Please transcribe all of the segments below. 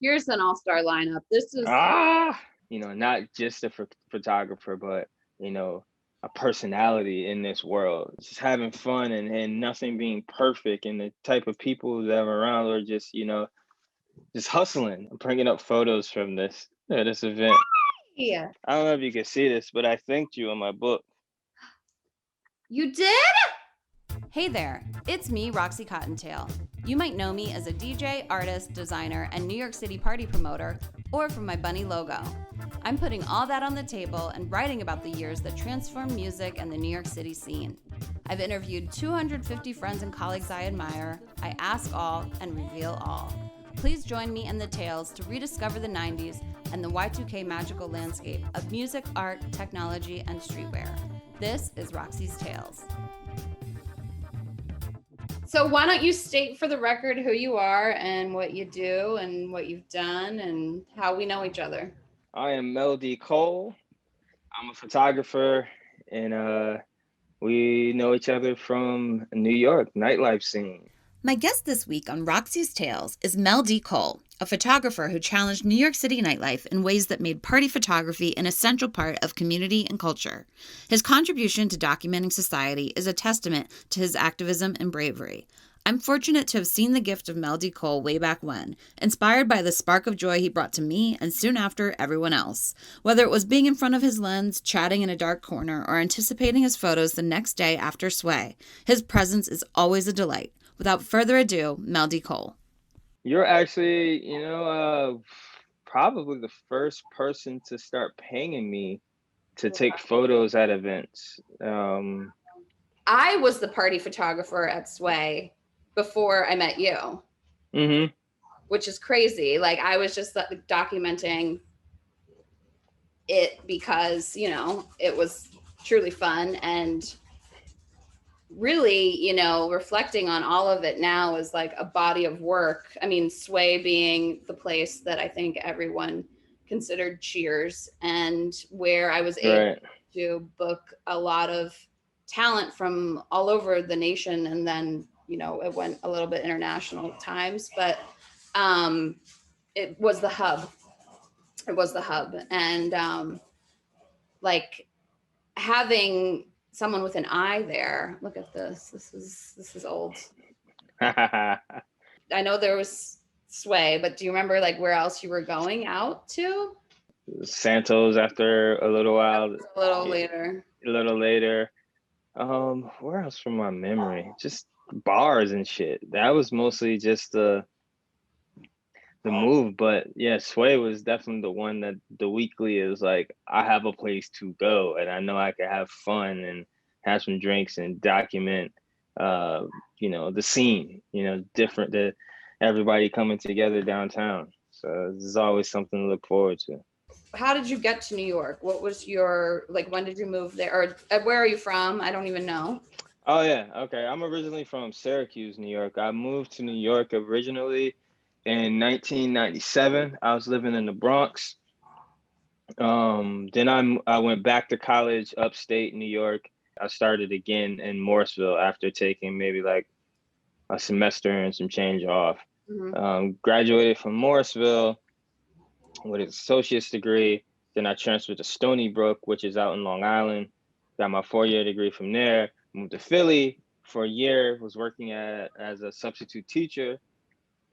Here's an all-star lineup. This is Not just a photographer, but a personality in this world. Just having fun and nothing being perfect, and the type of people that are around are just hustling. I'm bringing up photos from this event. yeah. I don't know if you can see this, but I thanked you in my book. You did? Hey there, it's me, Roxy Cottontail. You might know me as a DJ, artist, designer, and New York City party promoter, or from my bunny logo. I'm putting all that on the table and writing about the years that transformed music and the New York City scene. I've interviewed 250 friends and colleagues I admire. I ask all and reveal all. Please join me in the tales to rediscover the 90s and the Y2K magical landscape of music, art, technology, and streetwear. This is Roxy's Tales. So why don't you state for the record who you are and what you do and what you've done and how we know each other. I am Mel D Cole. I'm a photographer, and we know each other from New York nightlife scene. My guest this week on Roxy's Tales is Mel D Cole, a photographer who challenged New York City nightlife in ways that made party photography an essential part of community and culture. His contribution to documenting society is a testament to his activism and bravery. I'm fortunate to have seen the gift of Mel D Cole way back when, inspired by the spark of joy he brought to me and soon after everyone else. Whether it was being in front of his lens, chatting in a dark corner, or anticipating his photos the next day after Sway, his presence is always a delight. Without further ado, Mel D Cole. You're actually, probably the first person to start paying me to take photos at events. I was the party photographer at Sway before I met you, which is crazy. Like I was just documenting it because, it was truly fun, and really, reflecting on all of it now is like a body of work. I mean, Sway being the place that I think everyone considered Cheers, and where I was able to book a lot of talent from all over the nation. And then, it went a little bit international times, but it was the hub. It was the hub. And like having someone with an eye there. Look at this. This is old. I know there was Sway, but do you remember like where else you were going out to? Santos after a little while. A little later. Where else from my memory? Just bars and shit. That was mostly just the move. But yeah, Sway was definitely the one that the weekly is like, I have a place to go and I know I can have fun and have some drinks and document the scene, different, that everybody coming together downtown. So this is always something to look forward to. How did you get to New York? What was when did you move there? Or where are you from? I don't even know. Oh yeah, okay. I'm originally from Syracuse, New York. I moved to New York originally in 1997. I was living in the Bronx. Then I went back to college upstate New York. I started again in Morrisville after taking maybe like a semester and some change off. Graduated from Morrisville with an associate's degree. Then I transferred to Stony Brook, which is out in Long Island. Got my 4-year degree from there. Moved to Philly for a year. Was working as a substitute teacher,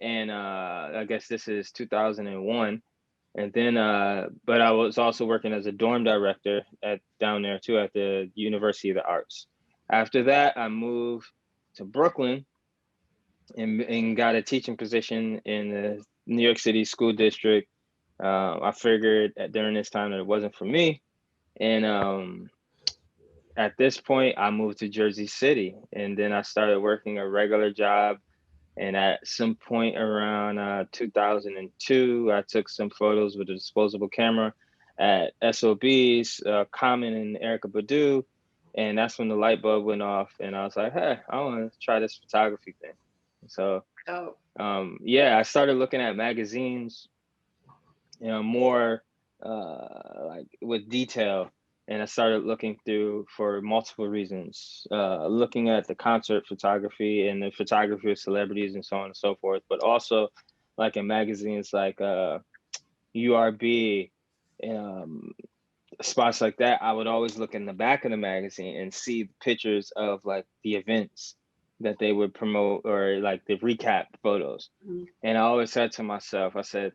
and I guess this is 2001. And then, but I was also working as a dorm director down there too at the University of the Arts. After that, I moved to Brooklyn and got a teaching position in the New York City School District. I figured during this time that it wasn't for me. And at this point, I moved to Jersey City, and then I started working a regular job. And at some point around 2002, I took some photos with a disposable camera at SOBs, Common and Erica Badu. And that's when the light bulb went off. And I was like, hey, I want to try this photography thing. So, I started looking at magazines, more like with detail. And I started looking through for multiple reasons, looking at the concert photography and the photography of celebrities and so on and so forth, but also like in magazines like URB and spots like that, I would always look in the back of the magazine and see pictures of like the events that they would promote or like the recap photos. And I always said to myself, I said,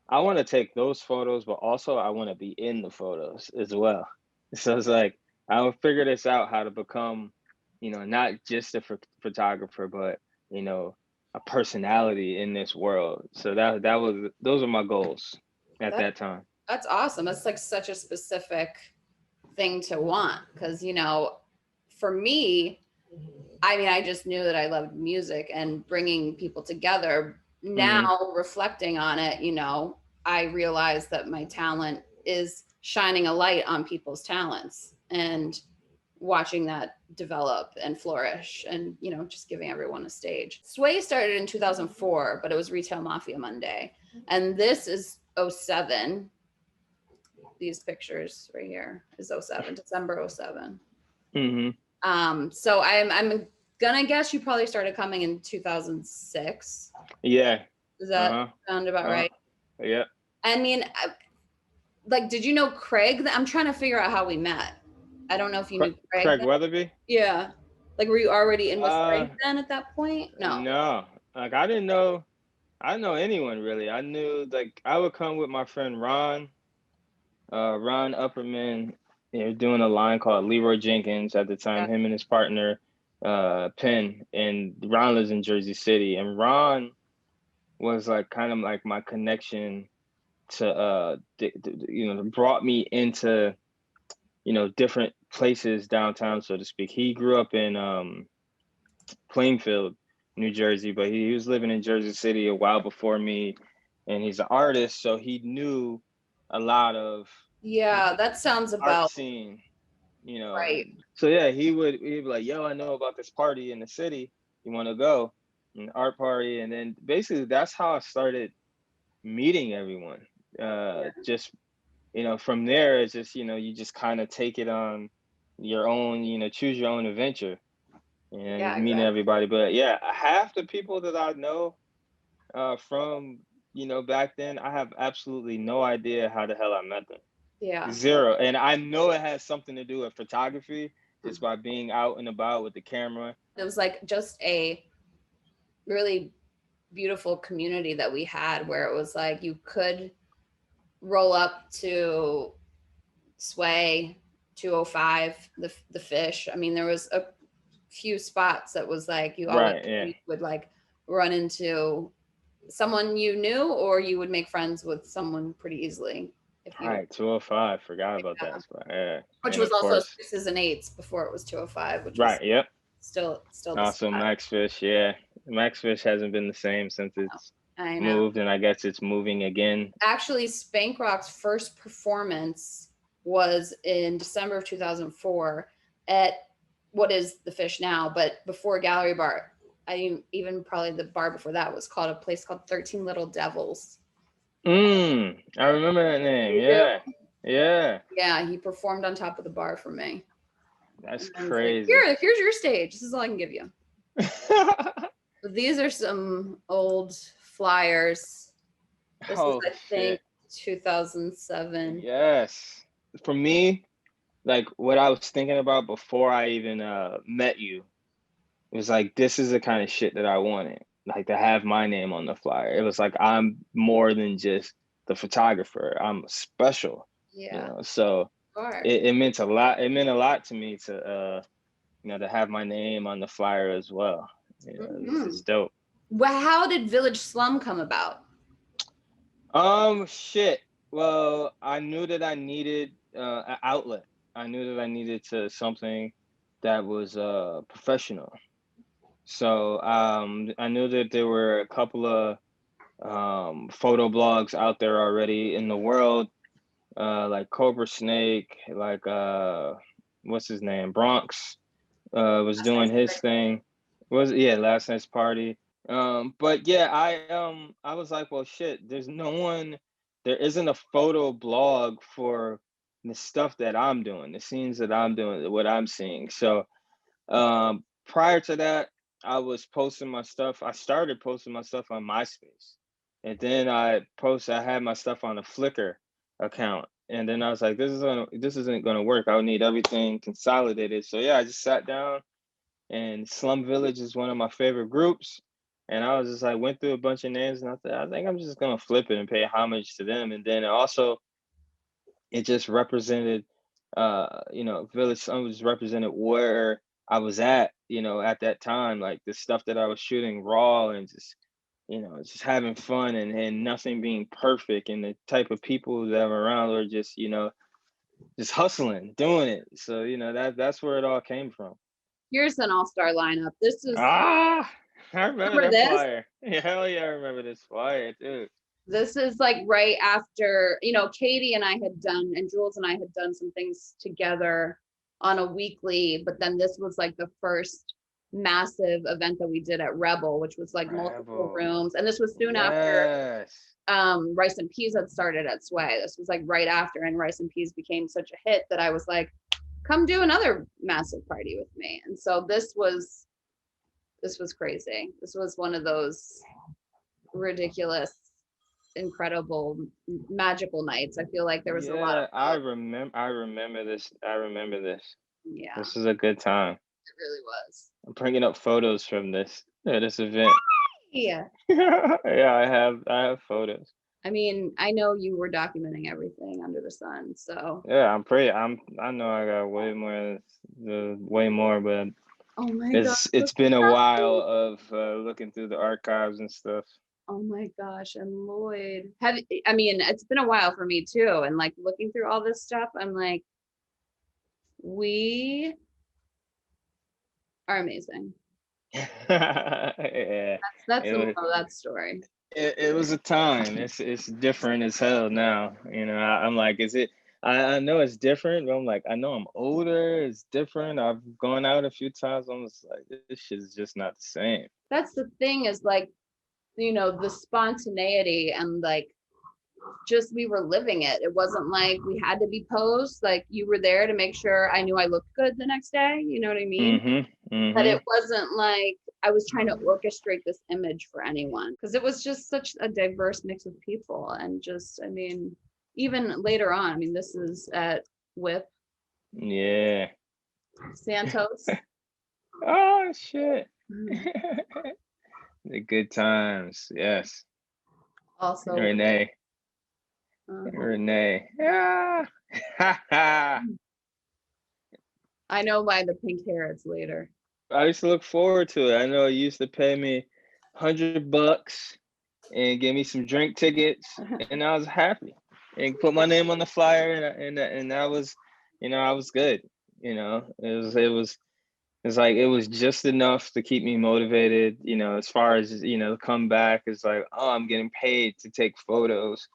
I want to take those photos, but also I want to be in the photos as well. So it's like, I will figure this out, how to become, you know, not just a photographer, but, you know, a personality in this world. So those are my goals at that time. That's awesome. That's like such a specific thing to want. Cause you know, for me, I mean, I just knew that I loved music and bringing people together. Now reflecting on it, you know, I realized that my talent is shining a light on people's talents and watching that develop and flourish and, you know, just giving everyone a stage. Sway started in 2004, but it was Retail Mafia Monday. And this is 07. These pictures right here is 07, December 07. So I'm gonna guess you probably started coming in 2006. Yeah. Does that sound about right? Yeah. I mean, like, did you know Craig? I'm trying to figure out how we met. I don't know if you knew Craig. Craig Weatherby? Yeah. Like, were you already in with Craig then at that point? No. No. Like, I didn't know anyone really. I knew, like, I would come with my friend Ron Upperman. They were doing a line called Leroy Jenkins at the time, him and his partner, Penn, and Ron lives in Jersey City. And Ron was like kind of like my connection to, you know, brought me into, you know, different places downtown, so to speak. He grew up in Plainfield, New Jersey, but he was living in Jersey City a while before me, and he's an artist, so he knew a lot of that sounds about art scene, you know. Right. So yeah, he'd be like, yo, I know about this party in the city, you want to go? An art party. And then basically that's how I started meeting everyone. Just, you know, from there it's just, you know, you just kind of take it on your own, you know, choose your own adventure and meeting everybody. But yeah, half the people that I know from, you know, back then, I have absolutely no idea how the hell I met them. Yeah. Zero. And I know it has something to do with photography, just by being out and about with the camera. It was like just a really beautiful community that we had, where it was like you could roll up to Sway 205, the Fish. I mean, there was a few spots that was like you always you would like run into someone you knew, or you would make friends with someone pretty easily. Right, 205. Forgot about that spot. Yeah. Which was also 6s and 8s before it was 205, which was still also Max Fish. Yeah. Max Fish hasn't been the same since it's moved, and I guess it's moving again. Actually, Spank Rock's first performance was in December of 2004 at what is the Fish now, but before Gallery Bar. Even probably the bar before that was called a place called 13 Little Devils. I remember that name. Yeah. He performed on top of the bar for me. That's crazy. Like, here's your stage. This is all I can give you. So these are some old flyers. This is, I think, 2007. Yes. For me, like what I was thinking about before I even met you, it was like, this is the kind of shit that I wanted, like to have my name on the flyer. It was like, I'm more than just the photographer. I'm special. You know? So it meant a lot. It meant a lot to me to, you know, to have my name on the flyer as well. You know, it's dope. Well, how did Village Slum come about? Shit. Well, I knew that I needed an outlet. I knew that I needed something that was professional. So I knew that there were a couple of photo blogs out there already in the world, like Cobra Snake, like what's his name, Bronx was doing his thing. Last Night's Party. But yeah, I was like, well, shit, there isn't a photo blog for the stuff that I'm doing, the scenes that I'm doing, what I'm seeing. So prior to that, I was posting my stuff. I started posting my stuff on MySpace. And then I had my stuff on a Flickr account. And then I was like, this isn't gonna work. I would need everything consolidated. So yeah, I just sat down, and Slum Village is one of my favorite groups. And I was just like, went through a bunch of names, and I thought, I think I'm just gonna flip it and pay homage to them. And then also it just represented, Village Slum just represented where I was at, at that time, like the stuff that I was shooting raw, and just having fun, and nothing being perfect, and the type of people that were around were just hustling, doing it. So, that's where it all came from. Here's an all-star lineup. This is I remember that this? flyer. Yeah, hell yeah, I remember this flyer too. This is like right after, Katie and I had done, and Jules and I had done some things together on a weekly, but then this was like the first massive event that we did at Rebel, which was like multiple rooms. And this was soon after Rice and Peas had started at Sway. This was like right after, and Rice and Peas became such a hit that I was like, come do another massive party with me. And so this was crazy. This was one of those ridiculous, incredible, magical nights. I feel like there was a lot of I remember this. Yeah, this is a good time. It really was. I'm bringing up photos from this event. Yeah. Yeah, I have photos. I mean, I know you were documenting everything under the sun, so. Yeah, I know I got way more, but oh my God, it's been a while of looking through the archives and stuff. Oh my gosh, and Lloyd. It's been a while for me too, and like looking through all this stuff, I'm like, we are amazing. Yeah, that's the moral of that story. It was a time. It's different as hell now. I'm like, is it? I know it's different, but I'm like, I know I'm older. It's different. I've gone out a few times. I'm just like, this shit is just not the same. That's the thing, is like, the spontaneity, and like, just we were living it. It wasn't like we had to be posed. Like, you were there to make sure I knew I looked good the next day. You know what I mean? But it wasn't like I was trying to orchestrate this image for anyone, because it was just such a diverse mix of people. And just, even later on, this is at Whip. Yeah. Santos. Oh shit. The good times, yes. Also Renee. Renee. Yeah. I know why the pink hair is later. I used to look forward to it. I know it used to pay me $100 and give me some drink tickets, and I was happy. And put my name on the flyer, and that was, I was good. It was just enough to keep me motivated, as far as, come back. It's like, oh, I'm getting paid to take photos.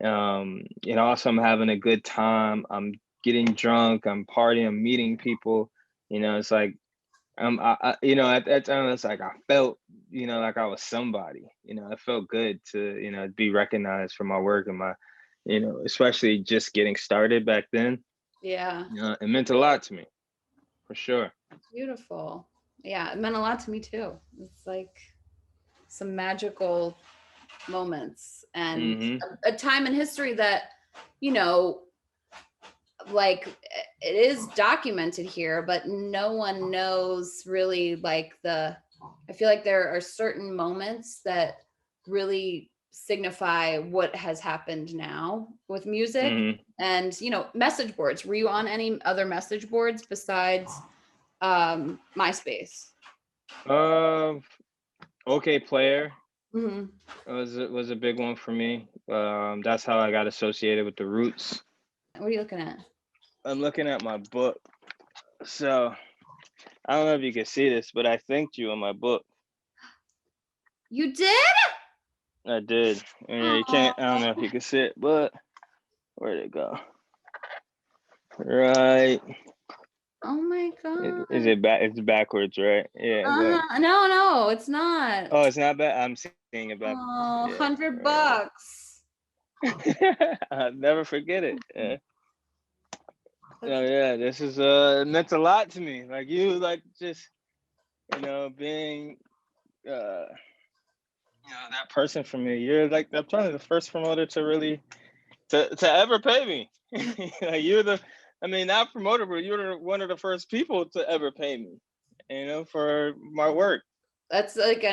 Also I'm having a good time. I'm getting drunk, I'm partying, I'm meeting people. It's like, at that time, it's like I felt, like I was somebody. It felt good to, be recognized for my work and my, especially just getting started back then. Yeah. It meant a lot to me, for sure. Beautiful. Yeah, it meant a lot to me too. It's like some magical moments, and a time in history that, like, it is documented here, but no one knows really, like, I feel like there are certain moments that really signify what has happened now with music. And message boards. Were you on any other message boards besides MySpace? OK Player was a big one for me. That's how I got associated with the Roots. What are you looking at? I'm looking at my book. So I don't know if you can see this, but I thanked you on my book. You did? I did. And you can't, I don't know if you can see it, but where'd it go? Right. Oh my God. Is it back? It's backwards, right? Yeah. No, it's not. Oh, it's not bad. I'm seeing it back. Oh, $100. I'll never forget it. Yeah. Oh yeah, this is it meant a lot to me. Like, you, like, just being that person for me. You're like, I'm trying to the first promoter to really to ever pay me. Like not promoter, but you're one of the first people to ever pay me, for my work. That's like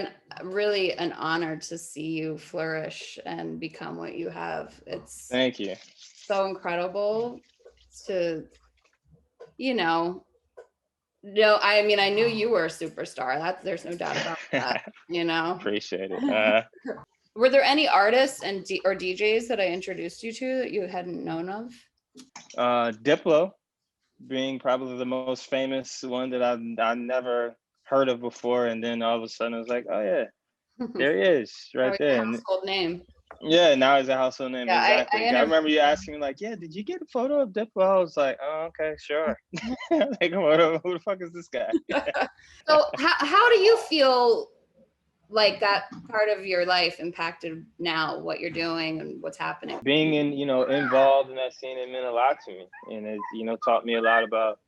really an honor to see you flourish and become what you have. It's thank you. So incredible to, no, I mean, I knew you were a superstar. There's no doubt about that, Appreciate it. Were there any artists or DJs that I introduced you to that you hadn't known of? Diplo being probably the most famous one that I never heard of before, and then all of a sudden I was like, oh yeah, there he is right there. Household name. Yeah, now he's a household name. Yeah, exactly. I remember you asking me like, yeah, did you get a photo of Diplo? I was like, oh, okay, sure. Like, who the fuck is this guy? So how do you feel like that part of your life impacted now what you're doing and what's happening? Being involved in that scene, it meant a lot to me, and it taught me a lot about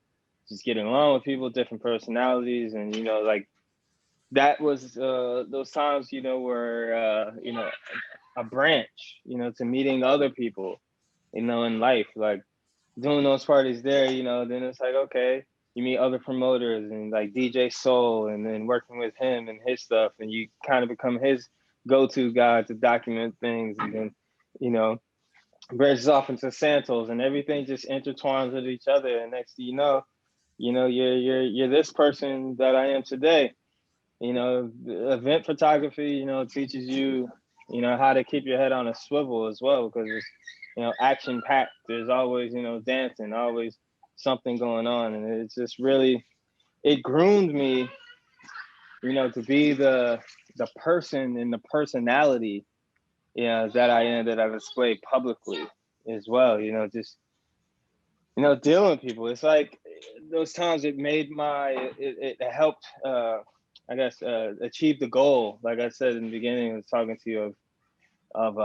just getting along with people, different personalities, and like that was those times where a branch to meeting other people in life, like doing those parties there, then it's like, okay, you meet other promoters and like DJ Soul, and then working with him and his stuff, and you kind of become his go-to guy to document things, and then branches off into Santos, and everything just intertwines with each other, and next thing you're this person that I am today. Event photography teaches you how to keep your head on a swivel as well, because it's action packed. There's always dancing, always something going on, and it's just really, it groomed me to be the person and the personality that I am, that I display publicly as well. Just dealing with people. It's like those times it made it helped I guess achieve the goal. Like I said in the beginning, I was talking to you of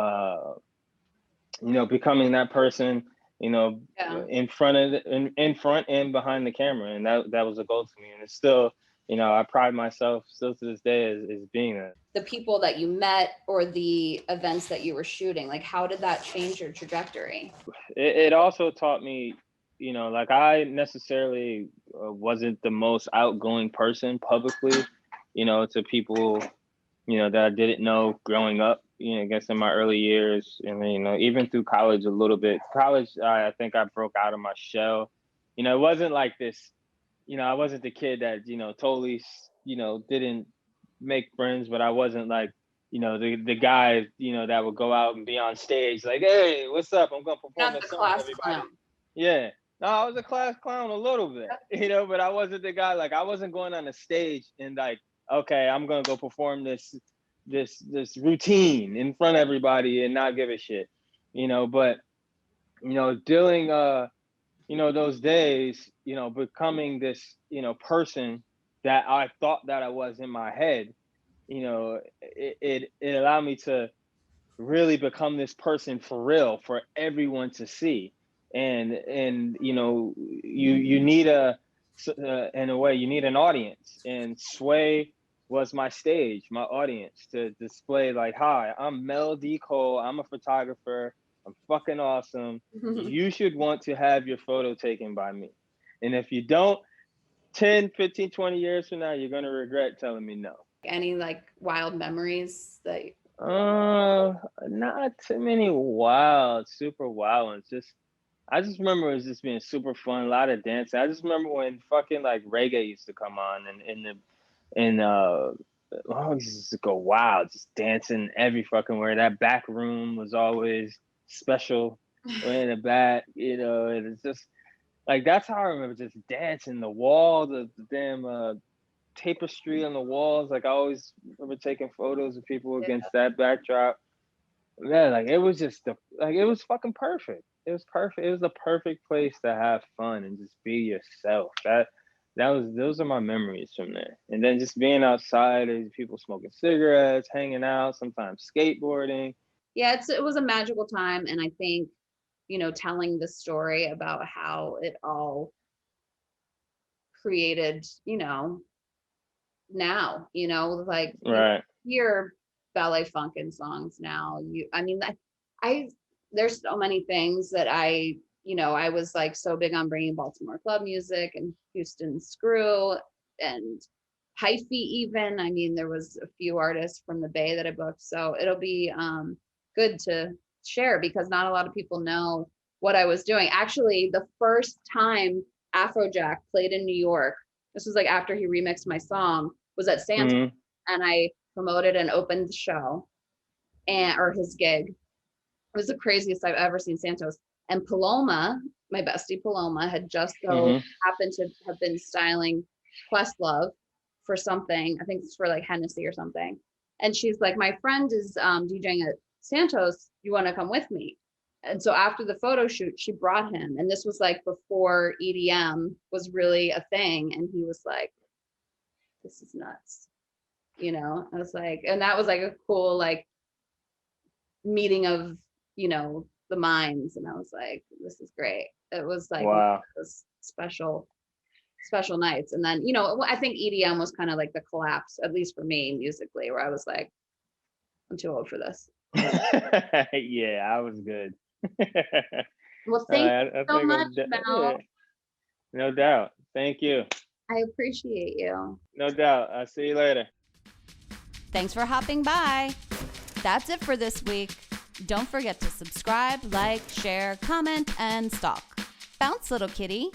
becoming that person, in front and behind the camera, and that was a goal to me, and it's still, I pride myself still to this day as being that. The people that you met or the events that you were shooting, like how did that change your trajectory? It also taught me, like I necessarily wasn't the most outgoing person publicly, to people, that I didn't know growing up, I guess in my early years, and even through college a little bit. College, I think I broke out of my shell. It wasn't like this, I wasn't the kid that, totally, didn't make friends, but I wasn't like, the guy, that would go out and be on stage like, hey, what's up? I'm going to perform a song for everybody. Clown. Yeah. No, I was a class clown a little bit, but I wasn't the guy, like I wasn't going on a stage and like, okay, I'm going to go perform this routine in front of everybody and not give a shit, but, dealing, those days, becoming this, person that I thought that I was in my head, it allowed me to really become this person for real, for everyone to see. And you need in a way, you need an audience, and Sway was my stage, my audience, to display like, hi, I'm Mel D Cole, I'm a photographer, I'm fucking awesome. You should want to have your photo taken by me. And if you don't, 10, 15, 20 years from now, you're going to regret telling me no. Any like wild memories that not too many super wild ones. I just remember it was just being super fun, a lot of dancing. I just remember when fucking like reggae used to come on, and used to go wild, just dancing every fucking where. That back room was always special. In the back, and it's just like, that's how I remember just dancing. The wall, the damn tapestry on the walls. Like I always remember taking photos of people against that backdrop. Man, like it was just it was fucking perfect. It was perfect. It was the perfect place to have fun and just be yourself. Those are my memories from there. And then just being outside, there's people smoking cigarettes, hanging out, sometimes skateboarding. Yeah, it was a magical time, and I think, telling the story about how it all created, now, like right here ballet funkin' songs now. There's so many things that I was like so big on bringing Baltimore club music and Houston screw and hyphy even. I mean, there was a few artists from the Bay that I booked. So it'll be good to share because not a lot of people know what I was doing. Actually, the first time Afrojack played in New York, this was like after he remixed my song, was at Santos, and I promoted and opened the show or his gig. It was the craziest I've ever seen Santos. And Paloma, my bestie Paloma, had just happened to have been styling Questlove for something. I think it's for like Hennessy or something. And she's like, my friend is DJing at Santos. You want to come with me? And so after the photo shoot, she brought him. And this was like before EDM was really a thing. And he was like, this is nuts. I was like, and that was like a cool like meeting of, the minds. And I was like, this is great. It was like, wow. It was special nights. And then, I think EDM was kind of like the collapse, at least for me musically, where I was like, I'm too old for this. Yeah, I was good. Well, thank you so much, Mel. No doubt. Thank you. I appreciate you. No doubt. I'll see you later. Thanks for hopping by. That's it for this week. Don't forget to subscribe, like, share, comment, and stalk. Bounce, little kitty.